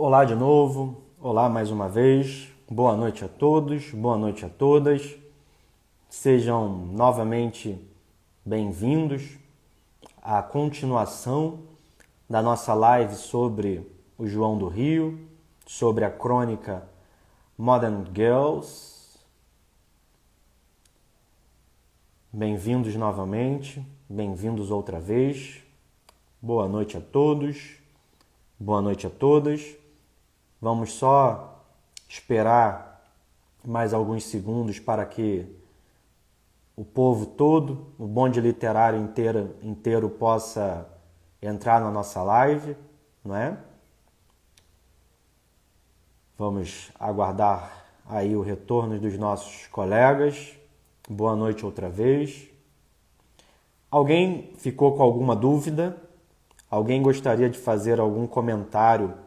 Olá de novo, olá mais uma vez, boa noite a todos, boa noite a todas. Sejam novamente bem-vindos à continuação da nossa live sobre o João do Rio, sobre a crônica Modern Girls. Bem-vindos novamente, bem-vindos outra vez. Boa noite a todos, boa noite a todas. Vamos só esperar mais alguns segundos para que o povo todo, o bonde literário inteiro possa entrar na nossa live, não é? Vamos aguardar aí o retorno dos nossos colegas. Boa noite outra vez. Alguém ficou com alguma dúvida? Alguém gostaria de fazer algum comentário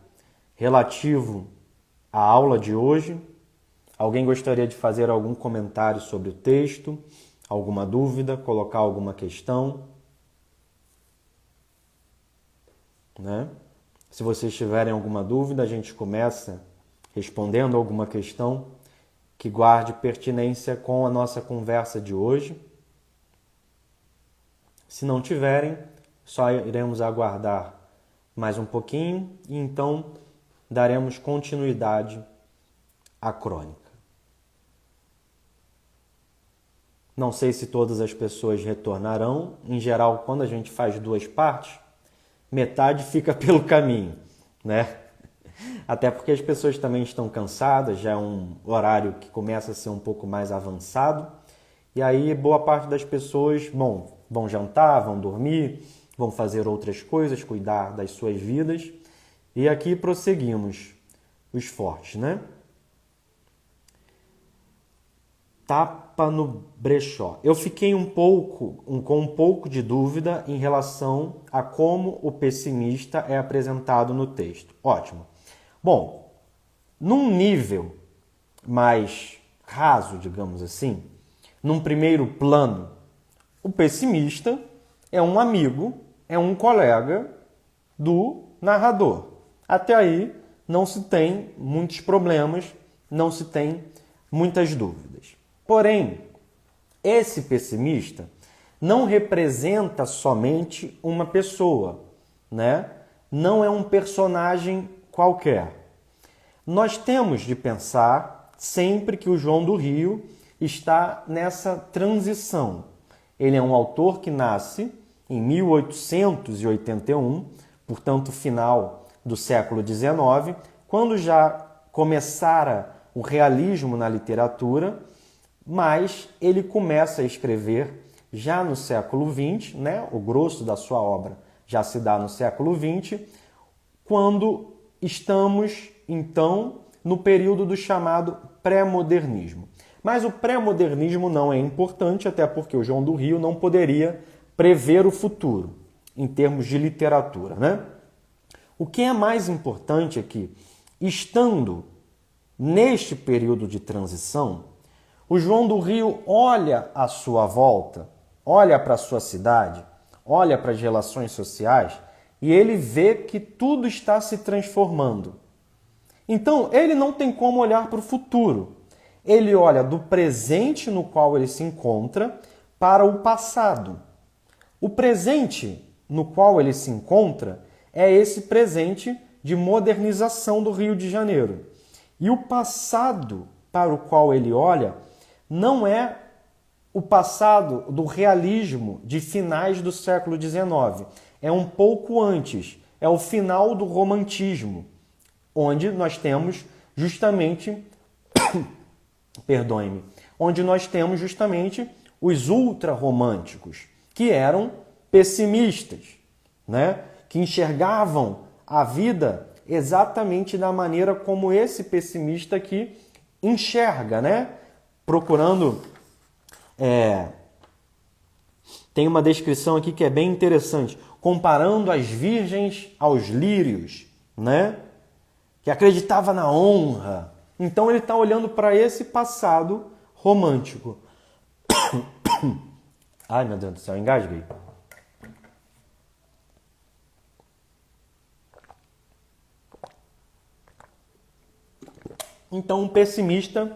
relativo à aula de hoje? Alguém gostaria de fazer algum comentário sobre o texto? Alguma dúvida? Colocar alguma questão? Né? Se vocês tiverem alguma dúvida, a gente começa respondendo alguma questão que guarde pertinência com a nossa conversa de hoje. Se não tiverem, só iremos aguardar mais um pouquinho e então daremos continuidade à crônica. Não sei se todas as pessoas retornarão. Em geral, quando a gente faz duas partes, metade fica pelo caminho, né? Até porque as pessoas também estão cansadas, já é um horário que começa a ser um pouco mais avançado. E aí, boa parte das pessoas, vão jantar, vão dormir, vão fazer outras coisas, cuidar das suas vidas. E aqui prosseguimos os fortes, né? Tapa no brechó. Eu fiquei com um pouco de dúvida em relação a como o pessimista é apresentado no texto. Ótimo. Bom, num nível mais raso, digamos assim, num primeiro plano, o pessimista é um amigo, é um colega do narrador. Até aí não se tem muitos problemas, não se tem muitas dúvidas. Porém, esse pessimista não representa somente uma pessoa, né? Não é um personagem qualquer. Nós temos de pensar sempre que o João do Rio está nessa transição. Ele é um autor que nasce em 1881, portanto, final do século XIX, quando já começara o realismo na literatura, mas ele começa a escrever já no século XX, né? O grosso da sua obra já se dá no século XX, quando estamos, então, no período do chamado pré-modernismo. Mas o pré-modernismo não é importante, até porque o João do Rio não poderia prever o futuro, em termos de literatura, né? O que é mais importante é que, estando neste período de transição, o João do Rio olha à sua volta, olha para a sua cidade, olha para as relações sociais e ele vê que tudo está se transformando. Então, ele não tem como olhar para o futuro. Ele olha do presente no qual ele se encontra para o passado. O presente no qual ele se encontra é esse presente de modernização do Rio de Janeiro. E o passado para o qual ele olha não é o passado do realismo de finais do século XIX. É um pouco antes, é o final do romantismo, onde nós temos justamente, onde nós temos justamente os ultrarromânticos, que eram pessimistas, né? Que enxergavam a vida exatamente da maneira como esse pessimista aqui enxerga, né? Procurando... Tem uma descrição aqui que é bem interessante, comparando as virgens aos lírios, né? Que acreditava na honra. Então ele está olhando para esse passado romântico. Ai, meu Deus do céu, engasguei. Então, um pessimista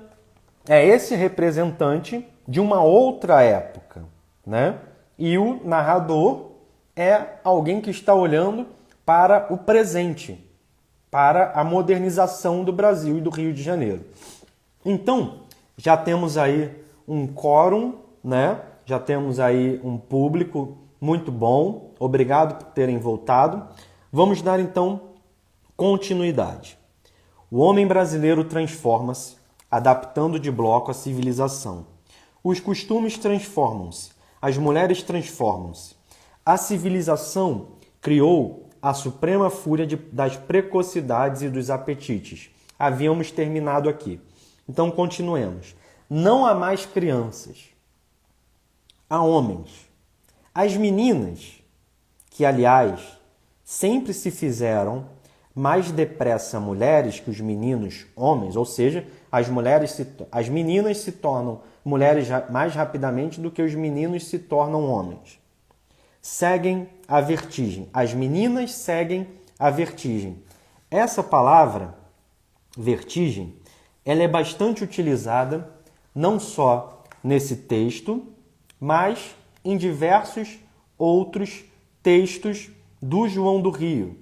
é esse representante de uma outra época, né? E o narrador é alguém que está olhando para o presente, para a modernização do Brasil e do Rio de Janeiro. Então, já temos aí um quórum, né? Já temos aí um público muito bom. Obrigado por terem voltado. Vamos dar então continuidade. O homem brasileiro transforma-se, adaptando de bloco a civilização. Os costumes transformam-se, as mulheres transformam-se. A civilização criou a suprema fúria das precocidades e dos apetites. Havíamos terminado aqui. Então, continuemos. Não há mais crianças. Há homens. As meninas, que, aliás, sempre se fizeram mais depressa mulheres que os meninos homens, ou seja, as meninas se tornam mulheres mais rapidamente do que os meninos se tornam homens. Seguem a vertigem. As meninas seguem a vertigem. Essa palavra, vertigem, ela é bastante utilizada não só nesse texto, mas em diversos outros textos do João do Rio.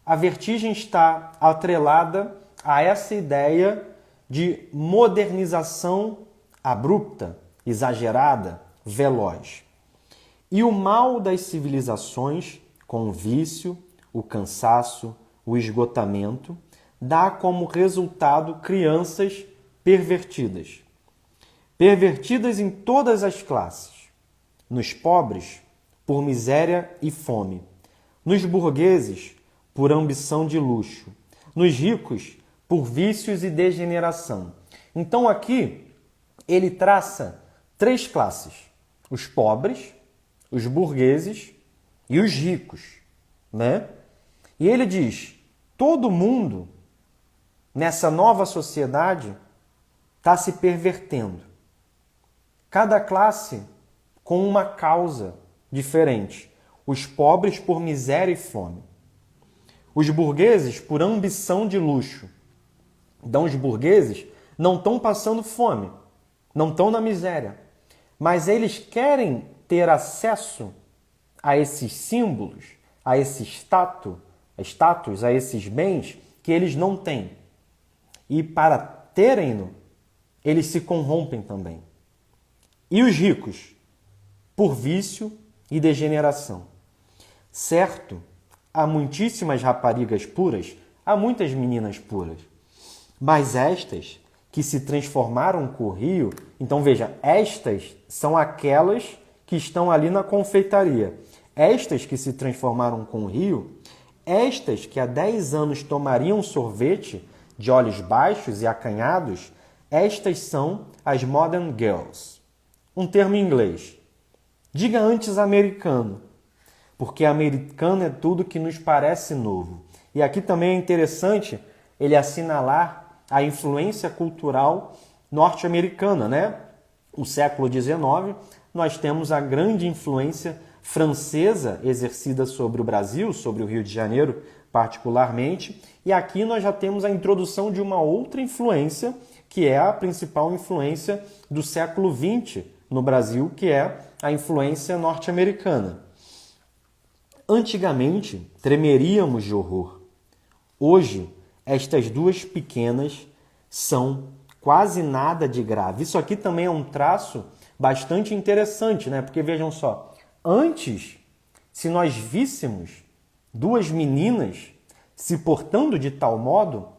A vertigem está atrelada a essa ideia de modernização abrupta, exagerada, veloz. E o mal das civilizações, com o vício, o cansaço, o esgotamento, dá como resultado crianças pervertidas. Pervertidas em todas as classes. Nos pobres, por miséria e fome. Nos burgueses, por ambição de luxo. Nos ricos, por vícios e degeneração. Então aqui ele traça 3 classes: os pobres, os burgueses e os ricos, né? E ele diz: todo mundo nessa nova sociedade está se pervertendo. Cada classe com uma causa diferente. Os pobres por miséria e fome. Os burgueses por ambição de luxo. Então os burgueses não estão passando fome, não estão na miséria, mas eles querem ter acesso a esses símbolos, a esse status, a esses bens que eles não têm. E para terem-no, eles se corrompem também. E os ricos? Por vício e degeneração. Certo, há muitíssimas raparigas puras, há muitas meninas puras, mas estas que se transformaram com o rio, então veja, estas são aquelas que estão ali na confeitaria. Estas que se transformaram com o rio, estas que há 10 anos tomariam sorvete de olhos baixos e acanhados, estas são as modern girls. Um termo em inglês. Diga antes americano, porque americano é tudo que nos parece novo. E aqui também é interessante ele assinalar a influência cultural norte-americana, né? No século XIX, nós temos a grande influência francesa exercida sobre o Brasil, sobre o Rio de Janeiro particularmente, e aqui nós já temos a introdução de uma outra influência, que é a principal influência do século XX no Brasil, que é a influência norte-americana. Antigamente, tremeríamos de horror. Hoje, estas duas pequenas são quase nada de grave. Isso aqui também é um traço bastante interessante, né? Porque vejam só, antes, se nós víssemos duas meninas se portando de tal modo,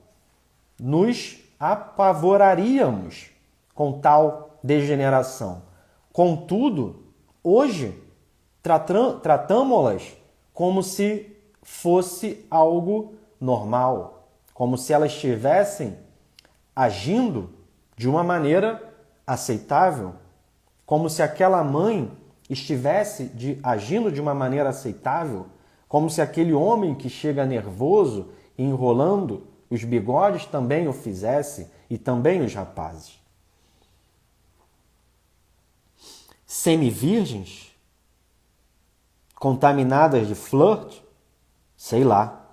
nos apavoraríamos com tal degeneração. Contudo, hoje, tratamos-las como se fosse algo normal, como se elas estivessem agindo de uma maneira aceitável, como se aquela mãe estivesse agindo de uma maneira aceitável, como se aquele homem que chega nervoso e enrolando os bigodes também o fizesse, e também os rapazes. Semivirgens? Contaminadas de flirt? Sei lá.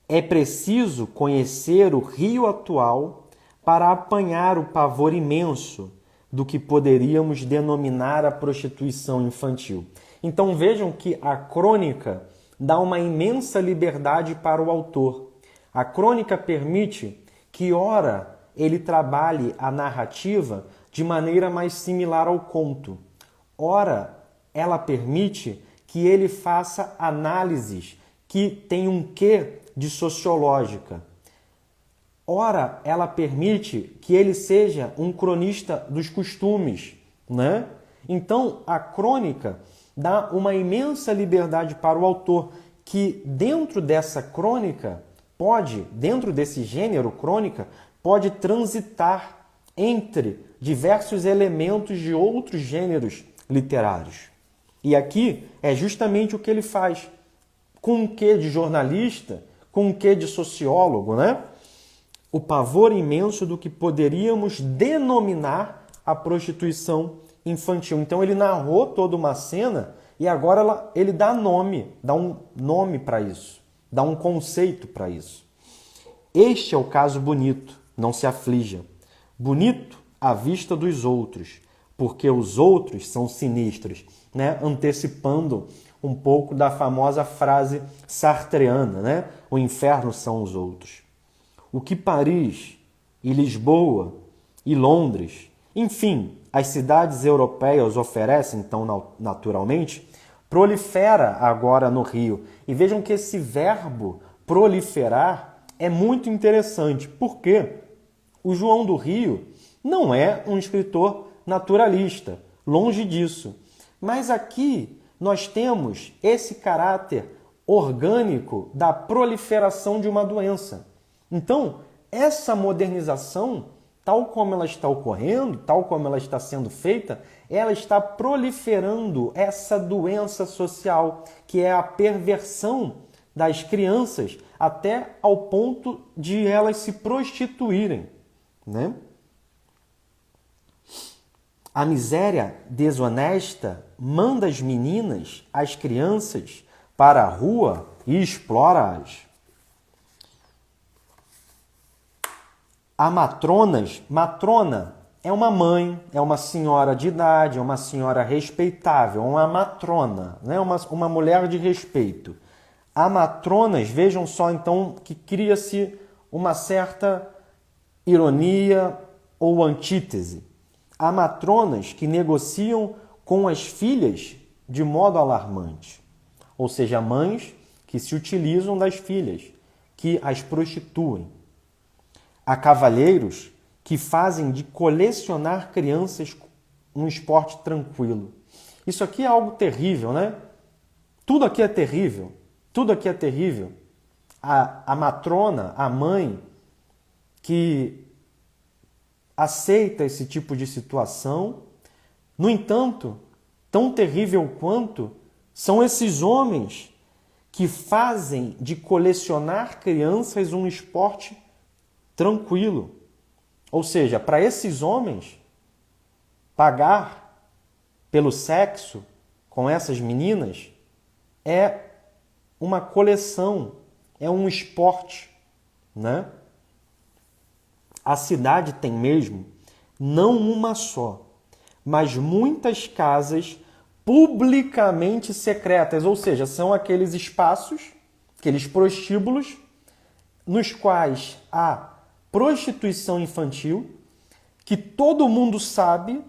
É preciso conhecer o Rio atual para apanhar o pavor imenso do que poderíamos denominar a prostituição infantil. Então vejam que a crônica dá uma imensa liberdade para o autor. A crônica permite que, ora, ele trabalhe a narrativa de maneira mais similar ao conto. Ora, ela permite que ele faça análises que têm um quê de sociológica. Ora, ela permite que ele seja um cronista dos costumes, né? Então, a crônica dá uma imensa liberdade para o autor, que dentro dessa crônica dentro desse gênero crônica, pode transitar entre diversos elementos de outros gêneros literários. E aqui é justamente o que ele faz, com um quê de jornalista, com um quê de sociólogo, né? O pavor imenso do que poderíamos denominar a prostituição infantil. Então ele narrou toda uma cena e agora ele dá um nome para isso, dá um conceito para isso. Este é o caso bonito, não se aflija. Bonito à vista dos outros, porque os outros são sinistros, né? Antecipando um pouco da famosa frase sartreana, né? O inferno são os outros. O que Paris e Lisboa e Londres, enfim, as cidades europeias oferecem, então, naturalmente, prolifera agora no Rio. E vejam que esse verbo proliferar é muito interessante, porque o João do Rio não é um escritor naturalista, longe disso. Mas aqui nós temos esse caráter orgânico da proliferação de uma doença. Então, essa modernização, tal como ela está ocorrendo, tal como ela está sendo feita, ela está proliferando essa doença social, que é a perversão das crianças, até ao ponto de elas se prostituírem, né? A miséria desonesta manda as meninas, as crianças, para a rua e explora-as. A matrona é uma mãe, é uma senhora de idade, é uma senhora respeitável, uma matrona, né? uma mulher de respeito. A matronas, vejam só então que cria-se uma certa ironia ou antítese. Há matronas que negociam com as filhas de modo alarmante, ou seja, mães que se utilizam das filhas, que as prostituem. Há cavalheiros que fazem de colecionar crianças um esporte tranquilo. Isso aqui é algo terrível, né? Tudo aqui é terrível. Tudo aqui é terrível. A matrona, a mãe, que aceita esse tipo de situação. No entanto, tão terrível quanto são esses homens que fazem de colecionar crianças um esporte tranquilo. Ou seja, para esses homens, pagar pelo sexo com essas meninas é uma coleção, é um esporte, né? A cidade tem mesmo, não uma só, mas muitas casas publicamente secretas, ou seja, são aqueles espaços, aqueles prostíbulos, nos quais há prostituição infantil, que todo mundo sabe,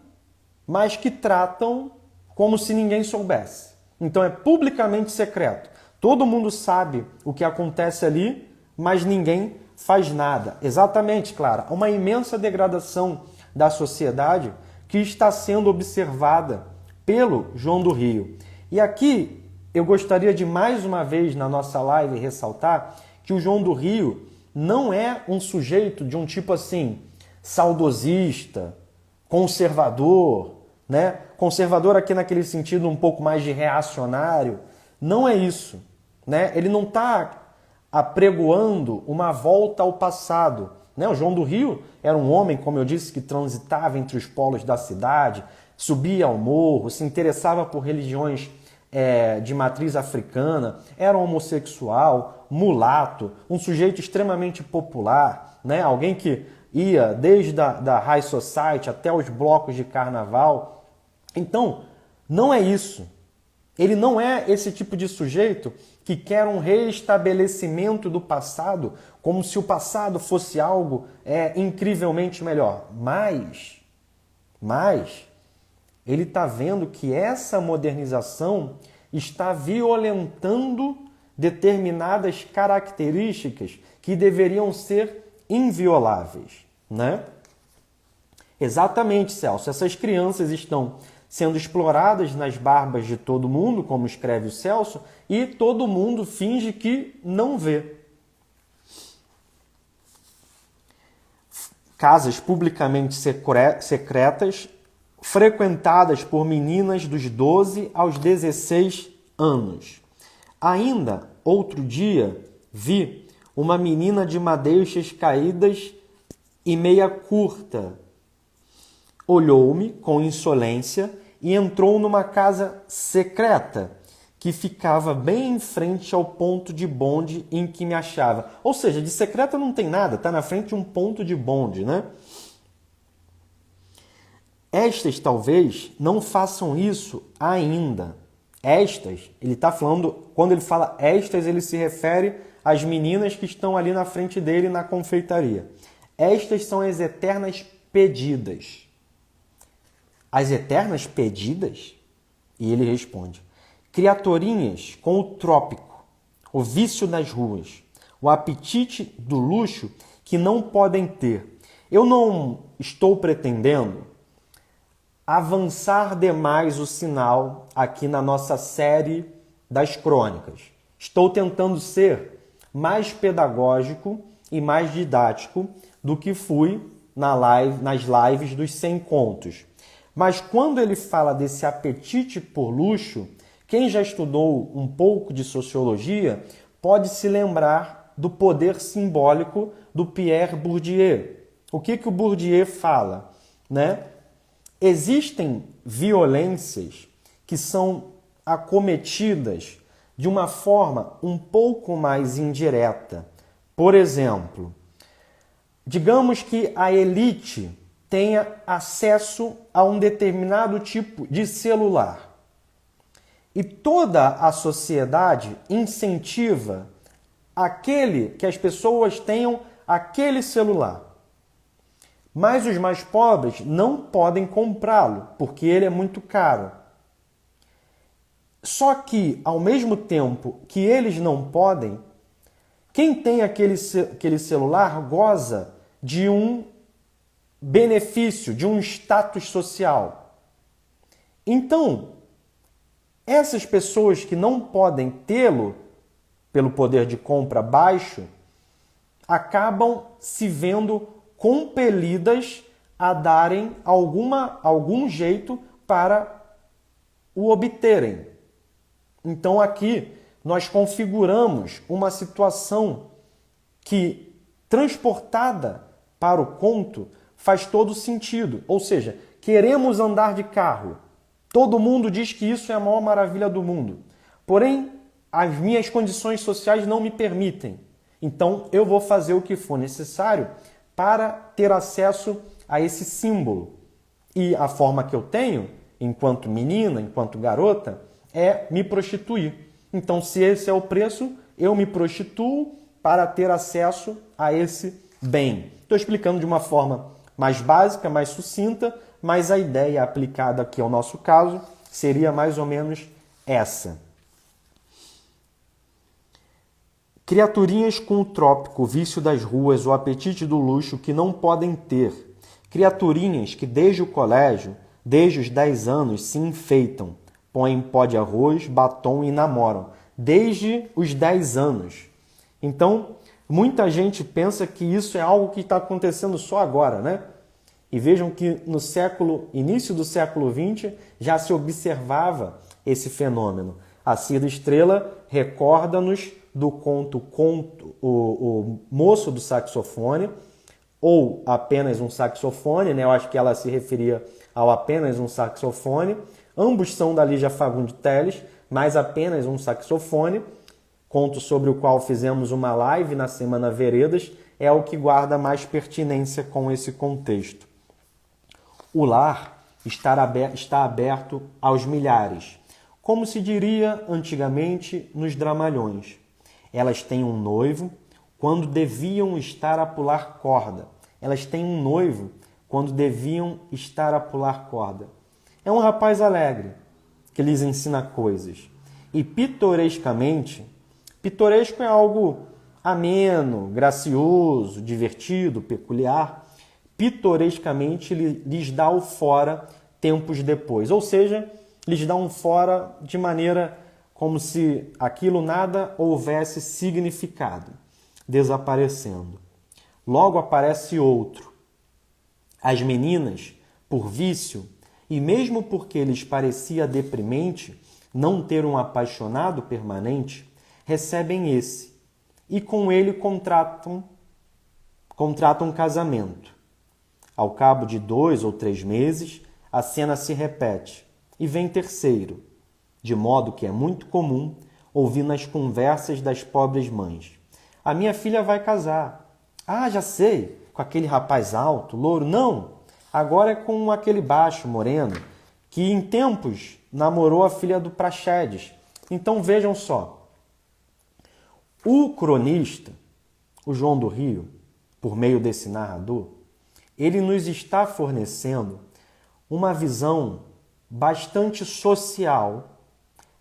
mas que tratam como se ninguém soubesse. Então é publicamente secreto. Todo mundo sabe o que acontece ali, mas ninguém faz nada. Exatamente, Clara, uma imensa degradação da sociedade que está sendo observada pelo João do Rio. E aqui eu gostaria de mais uma vez na nossa live ressaltar que o João do Rio não é um sujeito de um tipo assim, saudosista, conservador, né? Conservador aqui naquele sentido um pouco mais de reacionário. Não é isso, né? Ele não está apregoando uma volta ao passado, né? O João do Rio era um homem, como eu disse, que transitava entre os polos da cidade, subia ao morro, se interessava por religiões de matriz africana, era homossexual, mulato, um sujeito extremamente popular, né? Alguém que ia desde da High Society até os blocos de carnaval. Então, não é isso. Ele não é esse tipo de sujeito que quer um reestabelecimento do passado, como se o passado fosse algo incrivelmente melhor. Mas ele está vendo que essa modernização está violentando determinadas características que deveriam ser invioláveis, né? Exatamente, Celso. Essas crianças estão sendo exploradas nas barbas de todo mundo, como escreve o Celso, e todo mundo finge que não vê. Casas publicamente secretas, frequentadas por meninas dos 12 aos 16 anos. Ainda, outro dia, vi uma menina de madeixas caídas e meia curta. Olhou-me com insolência e entrou numa casa secreta que ficava bem em frente ao ponto de bonde em que me achava. Ou seja, de secreta não tem nada, está na frente de um ponto de bonde, né? Estas talvez não façam isso ainda. Estas, ele está falando, quando ele fala estas, ele se refere às meninas que estão ali na frente dele na confeitaria. Estas são as eternas pedidas. As eternas pedidas? E ele responde: criaturinhas com o trópico, o vício das ruas, o apetite do luxo que não podem ter. Eu não estou pretendendo avançar demais o sinal aqui na nossa série das crônicas. Estou tentando ser mais pedagógico e mais didático do que fui nas lives dos 100 contos. Mas quando ele fala desse apetite por luxo, quem já estudou um pouco de sociologia pode se lembrar do poder simbólico do Pierre Bourdieu. O que o Bourdieu fala, né? Existem violências que são acometidas de uma forma um pouco mais indireta. Por exemplo, digamos que a elite tenha acesso a um determinado tipo de celular. E toda a sociedade incentiva que as pessoas tenham aquele celular. Mas os mais pobres não podem comprá-lo, porque ele é muito caro. Só que, ao mesmo tempo que eles não podem, quem tem aquele celular goza de um benefício, de um status social. Então, essas pessoas que não podem tê-lo, pelo poder de compra baixo, acabam se vendo compelidas a darem algum jeito para o obterem. Então aqui nós configuramos uma situação que, transportada para o conto, faz todo sentido. Ou seja, queremos andar de carro. Todo mundo diz que isso é a maior maravilha do mundo. Porém, as minhas condições sociais não me permitem. Então eu vou fazer o que for necessário para ter acesso a esse símbolo. E a forma que eu tenho, enquanto menina, enquanto garota, é me prostituir. Então, se esse é o preço, eu me prostituo para ter acesso a esse bem. Estou explicando de uma forma mais básica, mais sucinta, mas a ideia aplicada aqui ao nosso caso seria mais ou menos essa. Criaturinhas com o trópico, o vício das ruas, o apetite do luxo que não podem ter. Criaturinhas que desde o colégio, desde os 10 anos, se enfeitam, põem pó de arroz, batom e namoram. Desde os 10 anos. Então, muita gente pensa que isso é algo que está acontecendo só agora, né? E vejam que no início do século XX já se observava esse fenômeno. A Cida Estrela recorda-nos do conto o Moço do Saxofone, ou Apenas um Saxofone, né? Eu acho que ela se referia ao Apenas um Saxofone. Ambos são da Lígia Fagundes Telles, mas Apenas um Saxofone, conto sobre o qual fizemos uma live na Semana Veredas, é o que guarda mais pertinência com esse contexto. O lar está aberto aos milhares, como se diria antigamente nos dramalhões. Elas têm um noivo quando deviam estar a pular corda. Elas têm um noivo quando deviam estar a pular corda. É um rapaz alegre, que lhes ensina coisas. E pitorescamente, pitoresco é algo ameno, gracioso, divertido, peculiar. Pitorescamente lhes dá o fora tempos depois. Ou seja, lhes dá um fora de maneira como se aquilo nada houvesse significado, desaparecendo. Logo aparece outro. As meninas, por vício, e mesmo porque lhes parecia deprimente não ter um apaixonado permanente, recebem esse e com ele contratam um casamento. Ao cabo de 2 ou 3 meses, a cena se repete e vem terceiro, de modo que é muito comum ouvir nas conversas das pobres mães: a minha filha vai casar. Ah, já sei, com aquele rapaz alto, louro. Não, agora é com aquele baixo, moreno, que em tempos namorou a filha do Praxedes. Então vejam só, o cronista, o João do Rio, por meio desse narrador, ele nos está fornecendo uma visão bastante social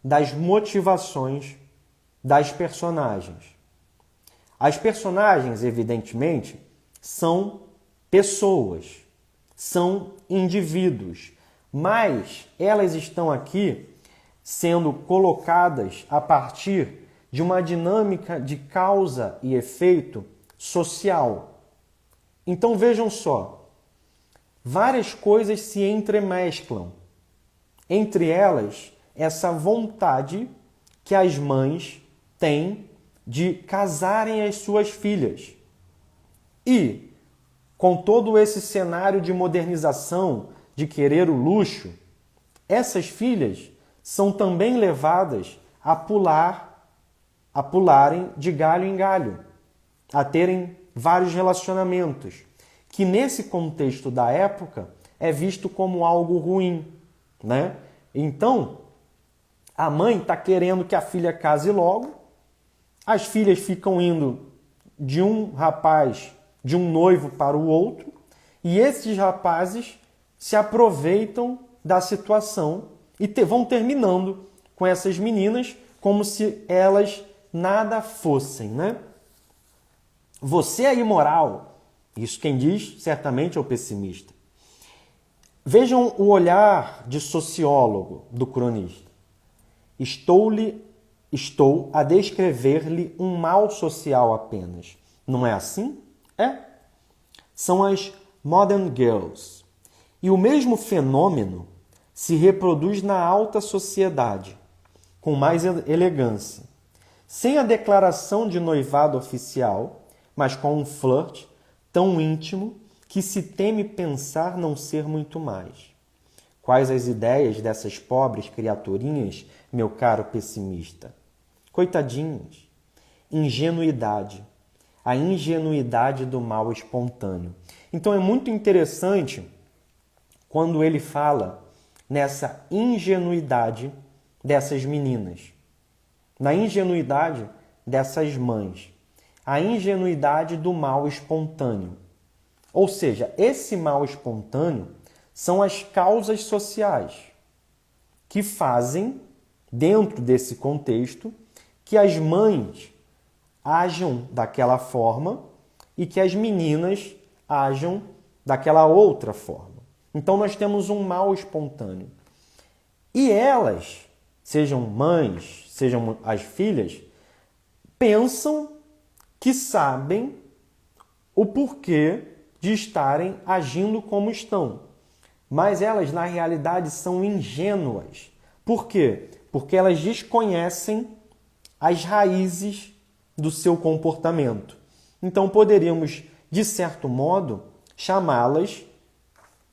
das motivações das personagens. As personagens, evidentemente, são pessoas, são indivíduos, mas elas estão aqui sendo colocadas a partir de uma dinâmica de causa e efeito social. Então vejam só, várias coisas se entremesclam. Entre elas, essa vontade que as mães têm de casarem as suas filhas. E, com todo esse cenário de modernização, de querer o luxo, essas filhas são também levadas a pularem de galho em galho, a terem vários relacionamentos, que nesse contexto da época é visto como algo ruim, né? Então, a mãe está querendo que a filha case logo, as filhas ficam indo de um rapaz, de um noivo para o outro, e esses rapazes se aproveitam da situação e vão terminando com essas meninas como se elas nada fossem, né? Você é imoral. Isso quem diz certamente é o pessimista. Vejam o olhar de sociólogo do cronista. Estou a descrever-lhe um mal social apenas. Não é assim? É. São as modern girls. E o mesmo fenômeno se reproduz na alta sociedade, com mais elegância, sem a declaração de noivado oficial, mas com um flerte tão íntimo que se teme pensar não ser muito mais. Quais as ideias dessas pobres criaturinhas, meu caro pessimista? Coitadinhas. Ingenuidade. A ingenuidade do mal espontâneo. Então é muito interessante quando ele fala nessa ingenuidade dessas meninas, na ingenuidade dessas mães, a ingenuidade do mal espontâneo. Ou seja, esse mal espontâneo são as causas sociais que fazem, dentro desse contexto, que as mães ajam daquela forma e que as meninas ajam daquela outra forma. Então nós temos um mal espontâneo. E elas, sejam mães, sejam as filhas, pensam que sabem o porquê de estarem agindo como estão. Mas elas, na realidade, são ingênuas. Por quê? Porque elas desconhecem as raízes do seu comportamento. Então, poderíamos, de certo modo, chamá-las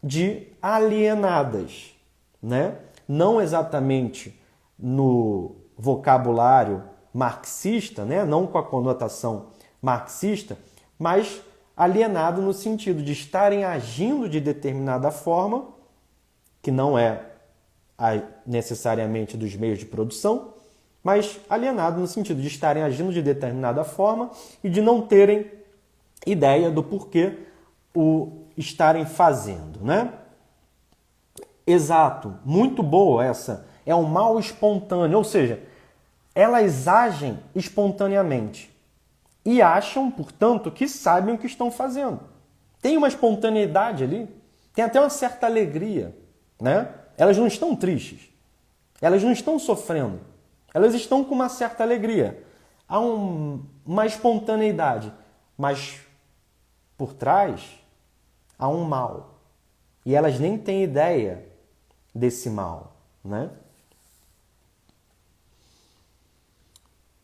de alienadas, né? Não exatamente no vocabulário marxista, né? Não com a conotação marxista, mas alienado no sentido de estarem agindo de determinada forma, que não é necessariamente dos meios de produção, mas alienado no sentido de estarem agindo de determinada forma e de não terem ideia do porquê o estarem fazendo, né? Exato, muito boa essa. É um mal espontâneo, ou seja, elas agem espontaneamente e acham, portanto, que sabem o que estão fazendo. Tem uma espontaneidade ali, tem até uma certa alegria, né? Elas não estão tristes, elas não estão sofrendo, elas estão com uma certa alegria. Há uma espontaneidade, mas por trás há um mal. E elas nem têm ideia desse mal, né?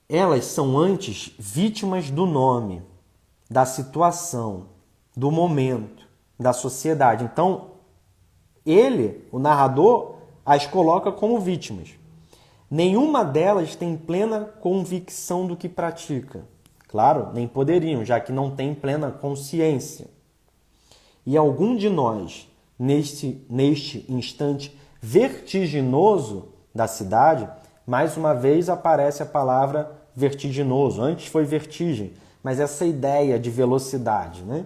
Elas são antes vítimas do nome, da situação, do momento, da sociedade. Então, ele, o narrador, as coloca como vítimas. Nenhuma delas tem plena convicção do que pratica. Claro, nem poderiam, já que não tem plena consciência. E algum de nós, neste instante vertiginoso da cidade, mais uma vez aparece a palavra vertiginoso. Antes foi vertigem, mas essa ideia de velocidade, né?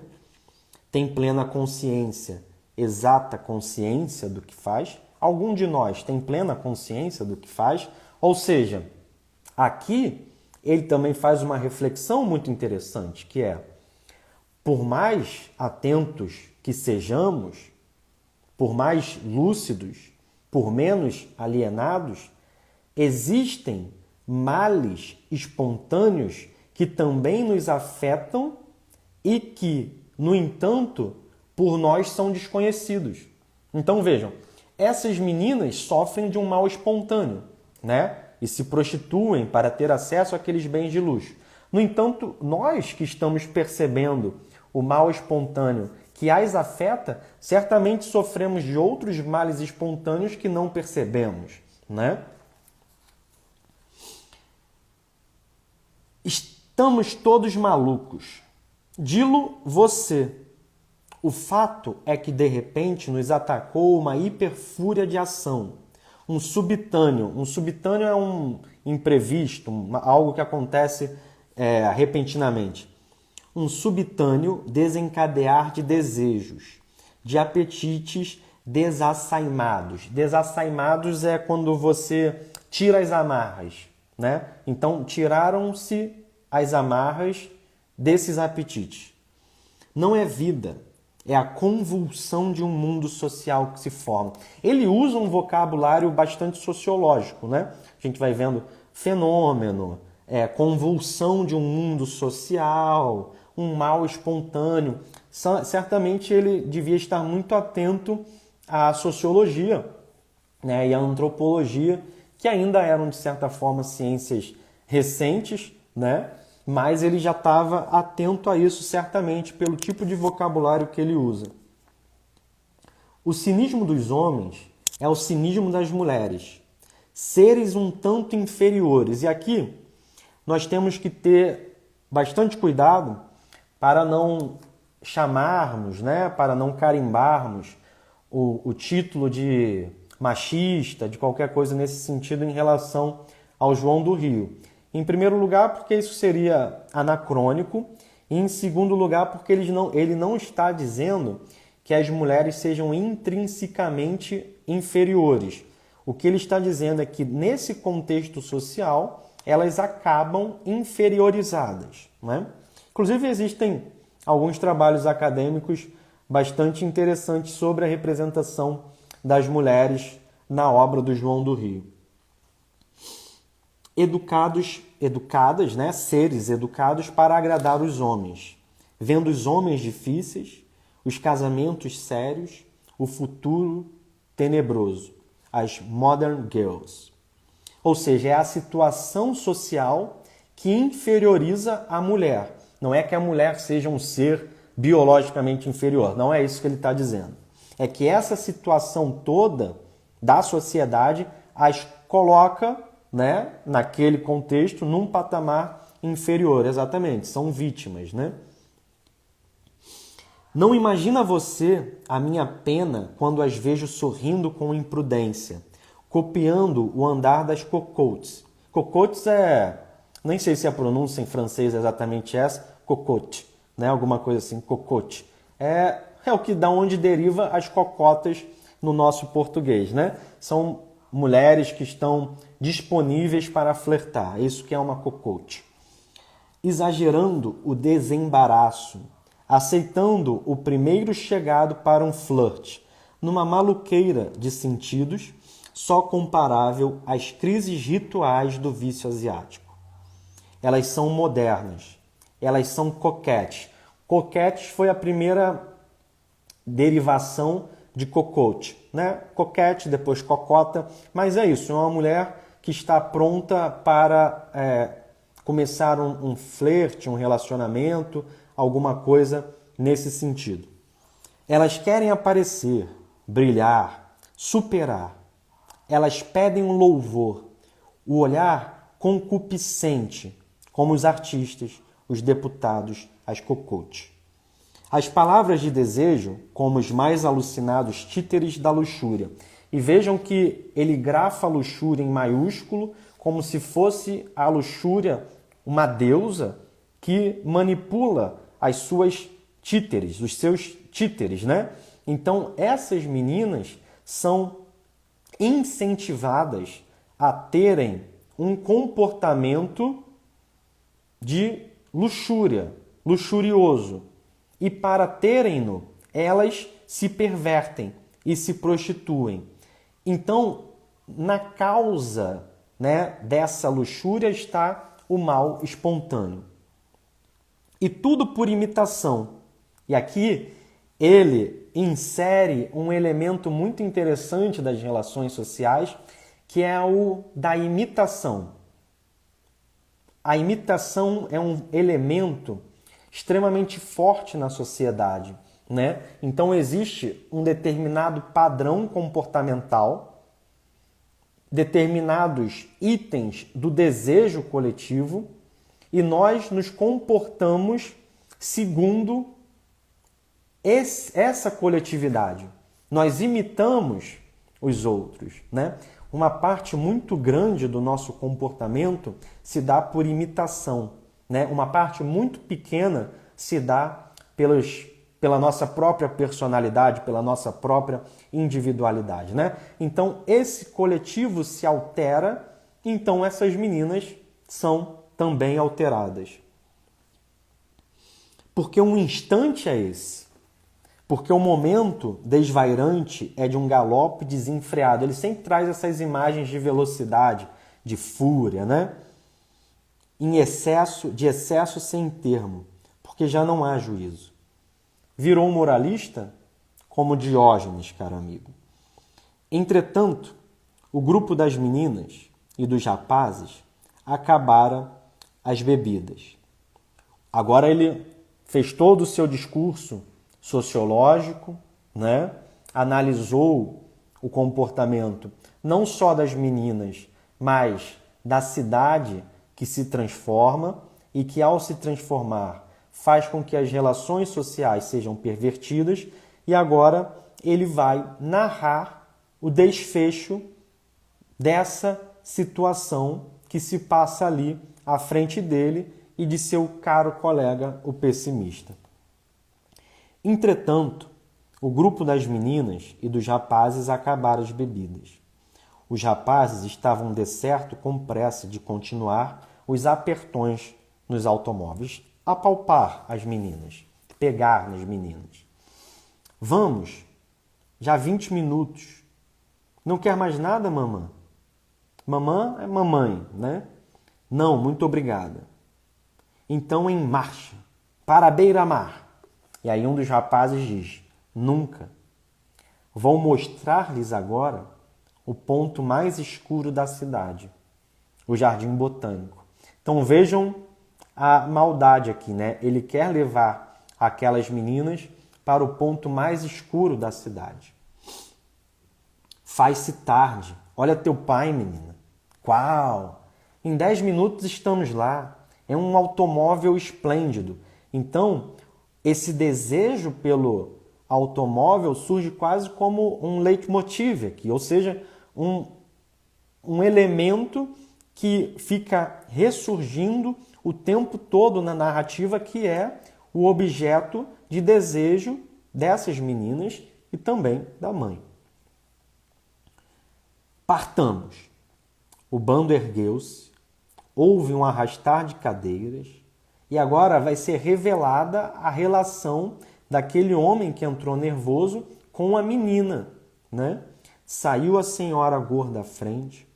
Tem plena consciência, exata consciência do que faz. Algum de nós tem plena consciência do que faz. Ou seja, aqui ele também faz uma reflexão muito interessante, que é, por mais atentos que sejamos, por mais lúcidos, por menos alienados, existem males espontâneos que também nos afetam e que, no entanto, por nós são desconhecidos. Então vejam, essas meninas sofrem de um mal espontâneo, né? E se prostituem para ter acesso àqueles bens de luxo. No entanto, nós que estamos percebendo o mal espontâneo que as afeta, certamente sofremos de outros males espontâneos que não percebemos, né? Estamos todos malucos. Dilo você. O fato é que, de repente, nos atacou uma hiperfúria de ação. Um subitâneo. Um subitâneo é um imprevisto, algo que acontece repentinamente. Um subitâneo desencadear de desejos, de apetites desassaimados. Desassaimados é quando você tira as amarras, né? Então, tiraram-se as amarras desses apetites. Não é vida, é a convulsão de um mundo social que se forma. Ele usa um vocabulário bastante sociológico, né? A gente vai vendo fenômeno, convulsão de um mundo social, um mal espontâneo. Certamente ele devia estar muito atento à sociologia, né, e à antropologia, que ainda eram, de certa forma, ciências recentes, né? Mas ele já estava atento a isso, certamente, pelo tipo de vocabulário que ele usa. O cinismo dos homens é o cinismo das mulheres, seres um tanto inferiores. E aqui nós temos que ter bastante cuidado para não chamarmos, né, para não carimbarmos o título de machista, de qualquer coisa nesse sentido em relação ao João do Rio. Em primeiro lugar, porque isso seria anacrônico, e em segundo lugar, porque ele não está dizendo que as mulheres sejam intrinsecamente inferiores. O que ele está dizendo é que, nesse contexto social, elas acabam inferiorizadas, né? Inclusive, existem alguns trabalhos acadêmicos bastante interessantes sobre a representação das mulheres na obra do João do Rio. Educadas, né? Seres educados para agradar os homens, vendo os homens difíceis, os casamentos sérios, o futuro tenebroso, as modern girls. Ou seja, é a situação social que inferioriza a mulher. Não é que a mulher seja um ser biologicamente inferior, não é isso que ele está dizendo. É que essa situação toda da sociedade as coloca, né, naquele contexto, num patamar inferior, exatamente, são vítimas, né? Não imagina você a minha pena quando as vejo sorrindo com imprudência, copiando o andar das cocottes. Cocottes nem sei se a pronúncia em francês é exatamente essa, cocotte, né? Alguma coisa assim, cocotte. É o que da onde deriva as cocotas no nosso português, né? São mulheres que estão disponíveis para flertar. Isso que é uma cocotte. Exagerando o desembaraço, aceitando o primeiro chegado para um flerte, numa maluqueira de sentidos, só comparável às crises rituais do vício asiático. Elas são modernas, elas são coquetes. Coquetes foi a primeira derivação de cocotte, né? Coquete, depois cocota, mas é isso, é uma mulher que está pronta para começar um flerte, um relacionamento, alguma coisa nesse sentido. Elas querem aparecer, brilhar, superar. Elas pedem um louvor, o olhar concupiscente, como os artistas, os deputados, as cocottes. As palavras de desejo, como os mais alucinados títeres da luxúria. E vejam que ele grafa a luxúria em maiúsculo, como se fosse a luxúria uma deusa que manipula as suas títeres, os seus títeres, né? Então, essas meninas são incentivadas a terem um comportamento de luxúria, luxurioso. E para terem-no, elas se pervertem e se prostituem. Então, na causa, né, dessa luxúria está o mal espontâneo. E tudo por imitação. E aqui ele insere um elemento muito interessante das relações sociais, que é o da imitação. A imitação é um elemento extremamente forte na sociedade, né? Então existe um determinado padrão comportamental, determinados itens do desejo coletivo, e nós nos comportamos segundo essa coletividade. Nós imitamos os outros, né? Uma parte muito grande do nosso comportamento se dá por imitação, né? Uma parte muito pequena se dá pela nossa própria personalidade, pela nossa própria individualidade, né? Então, esse coletivo se altera, então essas meninas são também alteradas. Porque um instante é esse. Porque o momento desvairante é de um galope desenfreado. Ele sempre traz essas imagens de velocidade, de fúria, né? De excesso sem termo, porque já não há juízo. Virou um moralista como Diógenes, caro amigo. Entretanto, o grupo das meninas e dos rapazes acabara as bebidas. Agora ele fez todo o seu discurso sociológico, né? Analisou o comportamento não só das meninas, mas da cidade que se transforma e que, ao se transformar, faz com que as relações sociais sejam pervertidas, e agora ele vai narrar o desfecho dessa situação que se passa ali à frente dele e de seu caro colega, o pessimista. Entretanto, o grupo das meninas e dos rapazes acabaram as bebidas. Os rapazes estavam de certo com pressa de continuar os apertões nos automóveis, apalpar as meninas, pegar nas meninas. Vamos, já 20 minutos. Não quer mais nada, mamã? Mamã é mamãe, né? Não, muito obrigada. Então, em marcha, para a beira-mar. E aí um dos rapazes diz, nunca. Vou mostrar-lhes agora o ponto mais escuro da cidade, o Jardim Botânico. Então vejam a maldade aqui, né? Ele quer levar aquelas meninas para o ponto mais escuro da cidade. Faz-se tarde. Olha teu pai, menina. Qual? Em 10 minutos estamos lá. É um automóvel esplêndido. Então, esse desejo pelo automóvel surge quase como um leitmotiv aqui, ou seja, um elemento que fica ressurgindo o tempo todo na narrativa, que é o objeto de desejo dessas meninas e também da mãe. Partamos. O bando ergueu-se, houve um arrastar de cadeiras e agora vai ser revelada a relação daquele homem que entrou nervoso com a menina, né? Saiu a senhora gorda à frente,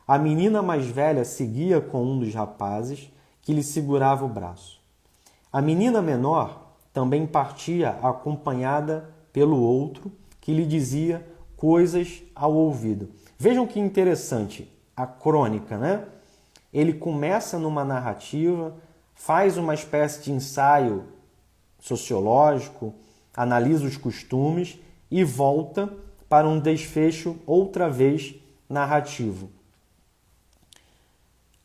a menina mais velha seguia com um dos rapazes que lhe segurava o braço. A menina menor também partia acompanhada pelo outro que lhe dizia coisas ao ouvido. Vejam que interessante a crônica, né? Ele começa numa narrativa, faz uma espécie de ensaio sociológico, analisa os costumes e volta para um desfecho outra vez narrativo.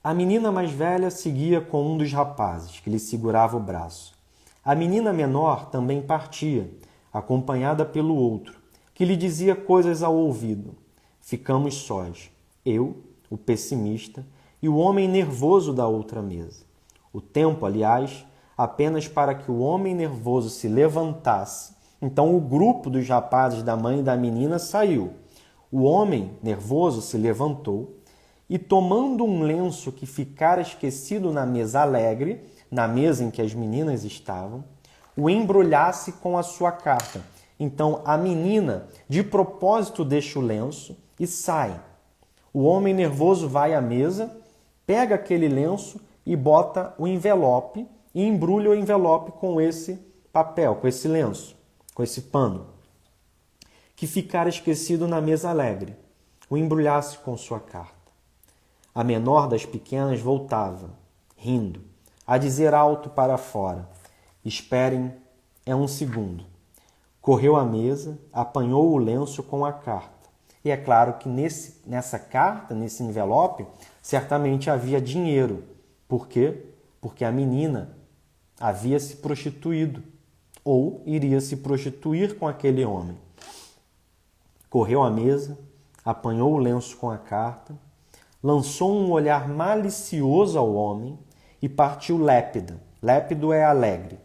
A menina mais velha seguia com um dos rapazes que lhe segurava o braço. A menina menor também partia, acompanhada pelo outro, que lhe dizia coisas ao ouvido. Ficamos sós, eu, o pessimista, e o homem nervoso da outra mesa. O tempo, aliás, apenas para que o homem nervoso se levantasse. Então o grupo dos rapazes da mãe e da menina saiu. O homem nervoso se levantou e, tomando um lenço que ficara esquecido na mesa alegre, na mesa em que as meninas estavam, o embrulhasse com a sua carta. Então a menina, de propósito, deixa o lenço e sai. O homem nervoso vai à mesa, pega aquele lenço e bota o envelope e embrulha o envelope com esse papel, com esse lenço, com esse pano, que ficara esquecido na mesa alegre, o embrulhasse com sua carta. A menor das pequenas voltava, rindo, a dizer alto para fora: esperem, é um segundo. Correu à mesa, apanhou o lenço com a carta. E é claro que nessa carta, nesse envelope, certamente havia dinheiro. Por quê? Porque a menina havia se prostituído ou iria se prostituir com aquele homem. Correu à mesa, apanhou o lenço com a carta, lançou um olhar malicioso ao homem e partiu lépida. Lépido é alegre,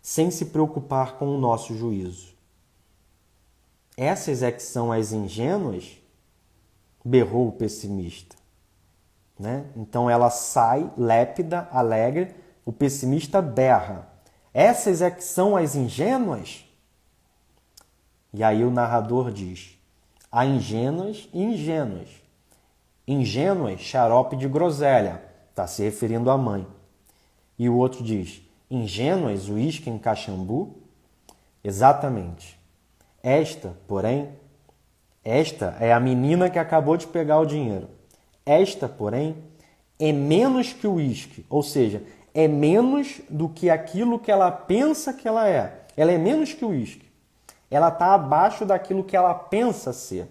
sem se preocupar com o nosso juízo. Essas é que são as ingênuas? Berrou o pessimista. Né? Então ela sai lépida, alegre, o pessimista berra. Essas é que são as ingênuas? E aí o narrador diz: há ingênuas e ingênuas. Ingênuas, xarope de groselha, está se referindo à mãe. E o outro diz: ingênuas, uísque em Caxambu? Exatamente. Esta, porém, esta é a menina que acabou de pegar o dinheiro. Esta, porém, é menos que o uísque, ou seja, é menos do que aquilo que ela pensa que ela é. Ela é menos que o uísque. Ela está abaixo daquilo que ela pensa ser.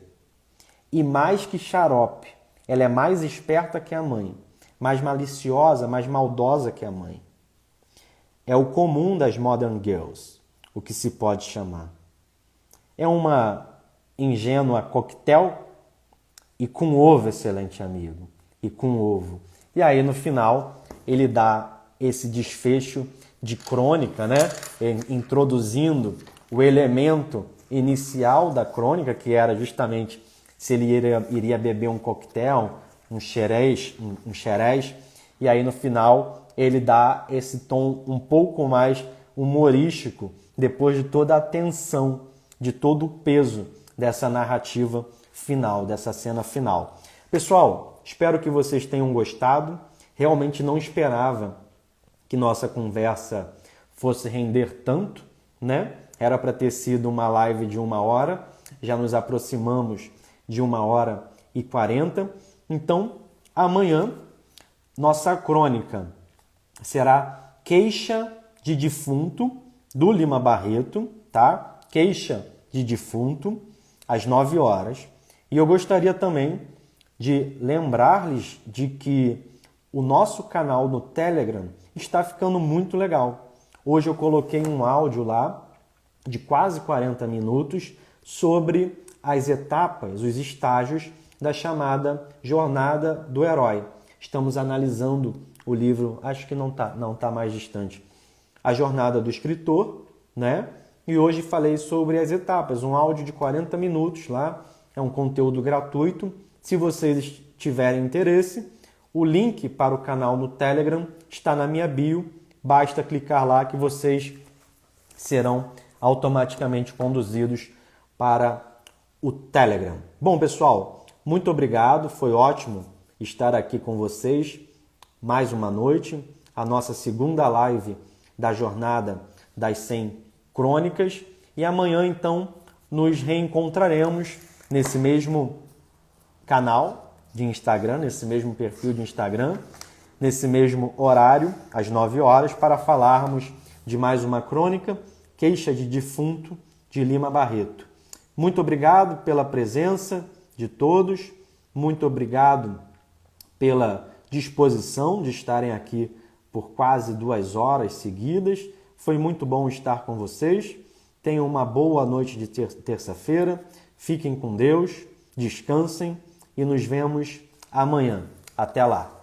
E mais que xarope. Ela é mais esperta que a mãe, mais maliciosa, mais maldosa que a mãe. É o comum das modern girls, o que se pode chamar. É uma ingênua coquetel e com ovo, excelente amigo, e com ovo. E aí, no final, ele dá esse desfecho de crônica, né? Introduzindo o elemento inicial da crônica, que era justamente se ele iria beber um coquetel, um xerez, e aí, no final, ele dá esse tom um pouco mais humorístico, depois de toda a tensão, de todo o peso dessa narrativa final, dessa cena final. Pessoal, espero que vocês tenham gostado. Realmente não esperava que nossa conversa fosse render tanto, né? Era para ter sido uma live de 1 hora, já nos aproximamos de 1h40. Então, amanhã, nossa crônica será Queixa de Defunto, do Lima Barreto, tá? Queixa de Defunto, às 9 horas. E eu gostaria também de lembrar-lhes de que o nosso canal no Telegram está ficando muito legal. Hoje eu coloquei um áudio lá de quase 40 minutos sobre as etapas, os estágios da chamada Jornada do Herói. Estamos analisando o livro, acho que não tá mais distante, A Jornada do Escritor, né? E hoje falei sobre as etapas, um áudio de 40 minutos lá, é um conteúdo gratuito. Se vocês tiverem interesse, o link para o canal no Telegram está na minha bio, basta clicar lá que vocês serão automaticamente conduzidos para o Telegram. Bom, pessoal, muito obrigado, foi ótimo estar aqui com vocês mais uma noite, a nossa segunda live da jornada das 100 crônicas, e amanhã então nos reencontraremos nesse mesmo canal de Instagram, nesse mesmo perfil de Instagram, nesse mesmo horário, às 9 horas, para falarmos de mais uma crônica, Queixa de Defunto, de Lima Barreto. Muito obrigado pela presença de todos, muito obrigado pela disposição de estarem aqui por quase 2 horas seguidas. Foi muito bom estar com vocês. Tenham uma boa noite de terça-feira. Fiquem com Deus, descansem e nos vemos amanhã. Até lá!